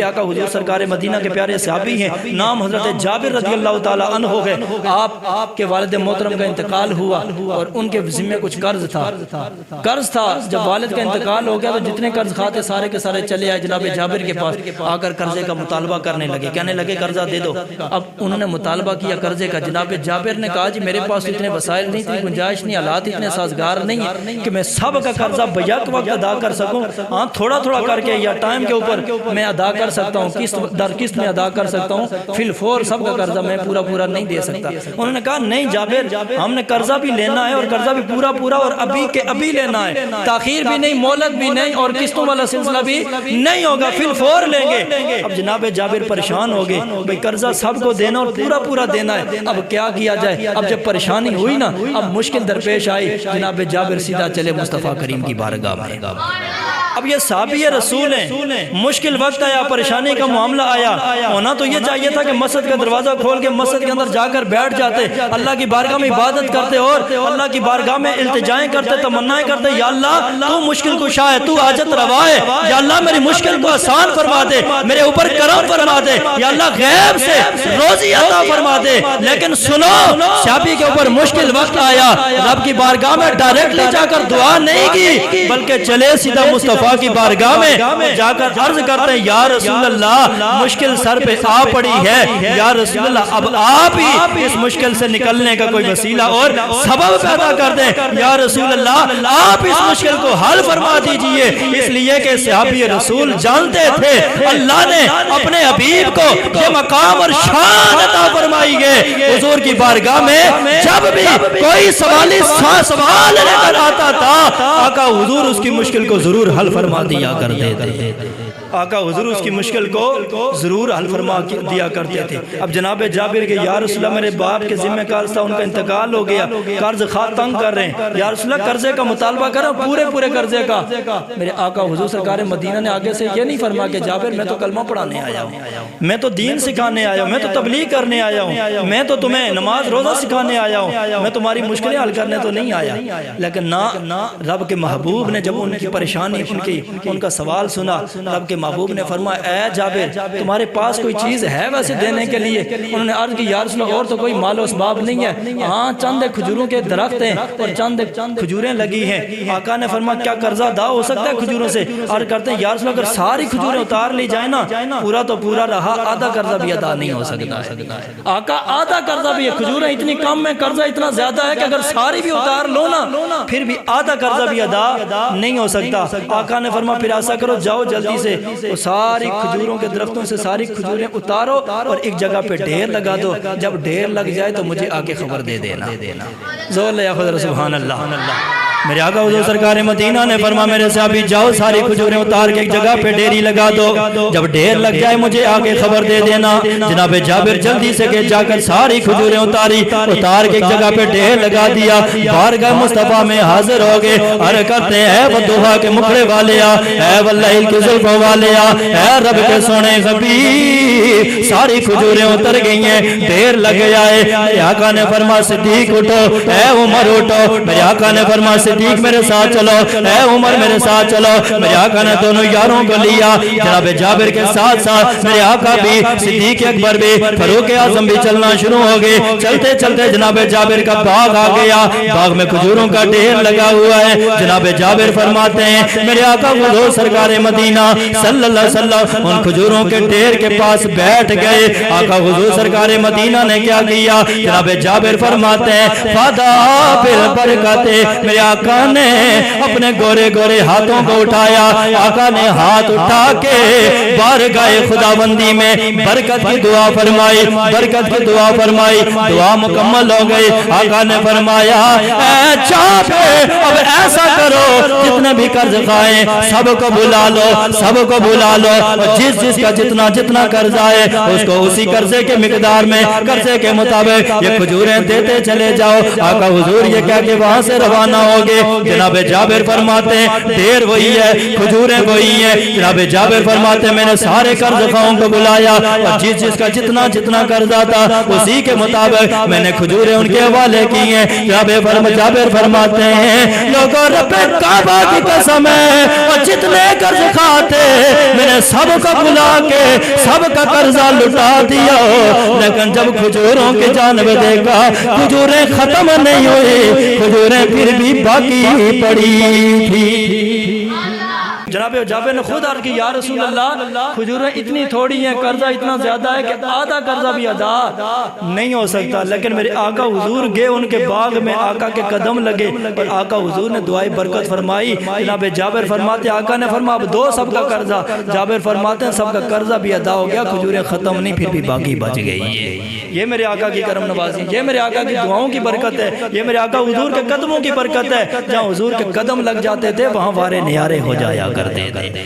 آقا حضور سرکار مدینہ کے پیارے صحابی ہیں، نام حضرت جابر رضی اللہ تعالیٰ عنہ ہے۔ آپ کے والد محترم کا انتقال ہوا اور ان کے ذمہ کچھ قرض تھا۔ جب والد کا انتقال ہو گیا تو جتنے قرض کھاتے سارے کے سارے چلے آئے جناب جابر کے پاس، آ کر قرضے کا مطالبہ کرنے لگے، کہنے لگے قرضہ دے دو۔ اب انہوں نے مطالبہ کیا قرضے کا، جناب جابر نے کہا جی میرے پاس اتنے وسائل نہیں، اتنی گنجائش نہیں، حالات اتنے سازگار نہیں ہیں کہ میں سب کا قرضہ بیک وقت ادا کر سکوں، ہاں تھوڑا تھوڑا کر کے یا ٹائم کے اوپر میں ادا کر سکتا ہوں، قسط در قسط میں ادا کر سکتا ہوں، فی الفور سب کا قرضہ میں پورا نہیں دے سکتا۔ انہوں نے کہا نہیں جابر، ہم نے قرضہ بھی لینا ہے اور قرضہ بھی پورا اور ابھی کے ابھی لینا ہے، تاخیر بھی نہیں، مہلت بھی نہیں اور قسطوں والا سلسلہ بھی نہیں ہوگا، فی الفور لیں گے۔ اب جناب جابر پریشان ہو گئے، بھئی قرضہ سب کو دینا اور پورا دینا ہے، اب کیا کیا جائے؟ اب جب پریشانی ہوئی نا، اب مشکل درپیش آئی، جناب جابر سیدھا چلے مصطفیٰ کریم کی بارگاہ میں۔ اب یہ صحابی رسول ہیں، مشکل وقت آیا، پریشانی کا معاملہ آیا، ہونا تو یہ چاہیے تھا کہ مسجد کا دروازہ کھول کے مسجد کے اندر جا کر بیٹھ جاتے، اللہ کی بارگاہ میں عبادت کرتے اور اللہ کی بارگاہ میں التجائیں کرتے، تمنائیں کرتے، یا اللہ تو مشکل کشا ہے، تو حاجت روا ہے، یا اللہ میری مشکل کو آسان فرما دے، میرے اوپر کرم فرما دے، یا اللہ غیب سے روزی عطا فرما دے۔ لیکن سنو، صحابی کے اوپر مشکل وقت آیا، رب کی بارگاہ میں ڈائریکٹلی جا کر دعا نہیں کی، بلکہ چلے سیدھا مصطفیٰ کی بارگاہ میں جا کر عرض کرتے ہیں یا رسول اللہ مشکل سر پہ آ پڑی ہے، یا رسول اللہ اب آپ ہی اس مشکل سے نکلنے کا کوئی وسیلہ اور سبب پیدا کر دیں، یا رسول اللہ آپ اس مشکل کو حل فرما دیجئے۔ اس لیے کہ صحابی رسول جانتے تھے اللہ نے اپنے حبیب کو یہ مقام اور شان عطا فرمائی ہے، حضور کی بارگاہ میں جب بھی کوئی سوال لے کر آتا تھا، آقا حضور اس کی مشکل کو ضرور حل فرما دیا کرتے تھے، آقا حضور اس کی مشکل کو ضرور حل فرما دیا کرتے تھے۔ اب جناب جابر کے یا رسول اللہ میرے باپ کے ذمہ قرض تھا، ان کا انتقال ہو گیا، قرض خواہ تنگ کر رہے ہیں، یا رسول اللہ قرضے کا مطالبہ کرو، پورے قرضے کا۔ میرے آقا حضور سرکار مدینہ نے آگے سے یہ نہیں فرما کہ جابر میں تو کلمہ پڑھانے آیا ہوں، میں تو دین سکھانے آیا ہوں، میں تو تبلیغ کرنے آیا ہوں، میں تو تمہیں نماز روزہ سکھانے آیا ہوں، میں تمہاری مشکلیں حل کرنے تو نہیں آیا۔ لیکن نہ، رب کے محبوب نے جب ان کی پریشانی ان کا سوال سنا، رب کے محبوب نے فرمایا اے جابر تمہارے پاس کوئی چیز ہے ویسے دینے کے لیے؟ انہوں نے عرض کی یا رسول اللہ اور تو کوئی مال و اسباب نہیں ہے، ہاں چند کھجوروں کے درخت ہیں اور چند کھجوریں لگی ہیں۔ آقا نے فرمایا کیا قرضہ ادا ہو سکتا ہے کھجوروں سے؟ عرض کرتے ہیں یا رسول اللہ اگر ساری کھجوریں اتار لی جائیں نا پورا تو پورا رہا، آدھا قرضہ بھی ادا نہیں ہو سکتا ہے۔ آقا آدھا قرضہ بھی ہے، کھجوریں اتنی کم میں قرضہ اتنا زیادہ ہے کہ اگر ساری بھی اتار لو نا پھر بھی آدھا قرضہ بھی ادا نہیں ہو سکتا۔ آقا نے فرمایا پھر ایسا کرو جاؤ جلدی سے ساری کھجوروں کے درختوں سے ساری کھجوریں اتارو اور ایک جگہ پہ ڈھیر لگا دو، جب ڈھیر لگ جائے تو مجھے آگے خبر دے دینا۔ زور لے خدا سبحان اللہ۔ میرے آقا حضور سرکار مدینہ نے فرمایا میرے صحابی جاؤ ساری کھجوریں اتار کے ایک جگہ پہ ڈھیری لگا دو، جب ڈھیر لگ جائے مجھے آگے خبر دے دینا۔ جناب جابر جلدی سے کہ جا کر ساری کھجوریں اتار کے ایک جگہ پہ ڈھیر لگا دیا، بارگاہ مصطفیٰ میں حاضر ہو گئے، عرض کرتے ہیں اے والضحیٰ کے مکھڑے والیا، اے واللیل کے زلفوں والیا، اے رب کے سونے حبیب ساری کھجوریں اتر گئی ہیں، ڈھیر لگ جائے۔ میرے آقا نے فرمایا صدیق اٹھو، اے عمر اٹھو، میرے آقا نے فرمایا صدیق میرے ساتھ چلو، اے عمر میرے ساتھ چلو۔ میرے آقا نے دونوں یاروں کو لیا، جناب جابر کے ساتھ ساتھ میرے آقا بھی، صدیق اکبر بھی، فاروق اعظم بھی چلنا شروع ہو گئے۔ چلتے چلتے جناب جابر کا باغ آ گیا، باغ میں کھجوروں کا ڈھیر لگا ہوا ہے۔ جناب جابر فرماتے ہیں میرے آقا حضور سرکار مدینہ صلی اللہ علیہ وسلم ان کھجوروں کے ڈھیر کے پاس بیٹھ گئے۔ آقا حضور سرکار مدینہ نے کیا کیا؟ جناب جابر فرماتے ہیں فدا بالبرکت، میرے آقا نے اپنے گورے گورے ہاتھوں کو اٹھایا، آقا نے ہاتھ اٹھا کے بارگاہ خداوندی میں برکت کی دعا فرمائی، برکت کی دعا فرمائی، دعا مکمل ہو گئی۔ آقا نے فرمایا اے جابر اب ایسا کرو جتنے بھی قرض خائیں سب کو بلا لو، سب کو بلا لو، جس جس کا جتنا قرض آئے اس کو اسی قرضے کے مقدار میں قرضے کے مطابق یہ کھجوریں دیتے چلے جاؤ۔ آقا حضور یہ کہہ کے وہاں سے روانہ ہو گے؟ جناب جابر فرماتے ہیں دیر وہی ہے، کھجوریں وہی ہیں۔ جناب جابر فرماتے ہیں میں نے سارے قرض خواہوں کو بلایا اور جس کا جتنا قرضہ تھا اسی کے مطابق میں نے کھجوریں ان کے حوالے کی ہیں۔ جابر فرماتے ہیں لوگوں رب کعبہ کی قسم ہے اور جتنے قرض کھاتے میں نے سب کو بلا کے سب کا قرضہ لٹا دیا، لیکن جب کھجوروں کی جانب دیکھا کھجوریں ختم نہیں ہوئی، کھجوریں پھر بھی باقی پڑی تھی۔ جناب جابر نے خود عرض کی یا رسول اللہ کھجوریں اتنی تھوڑی ہیں، قرضہ اتنا زیادہ ہے کہ آدھا قرضہ بھی ادا نہیں ہو سکتا، لیکن میرے آقا حضور گئے ان کے باغ میں، آقا کے قدم لگے اور آقا حضور نے دعائے برکت فرمائی۔ جناب جابر فرماتے آقا نے فرمایا اب دو سب کا قرضہ، جابر فرماتے ہیں سب کا قرضہ بھی ادا ہو گیا، کھجوریں ختم نہیں پھر بھی باقی بچ گئی ہے۔ یہ میرے آقا کی کرم نوازی، یہ میرے آقا کی دعاؤں کی برکت ہے، یہ میرے آقا حضور کے قدموں کی برکت ہے۔ جہاں حضور کے قدم لگ جاتے تھے وہاں وارے نیارے ہو جایا کرتے تھے۔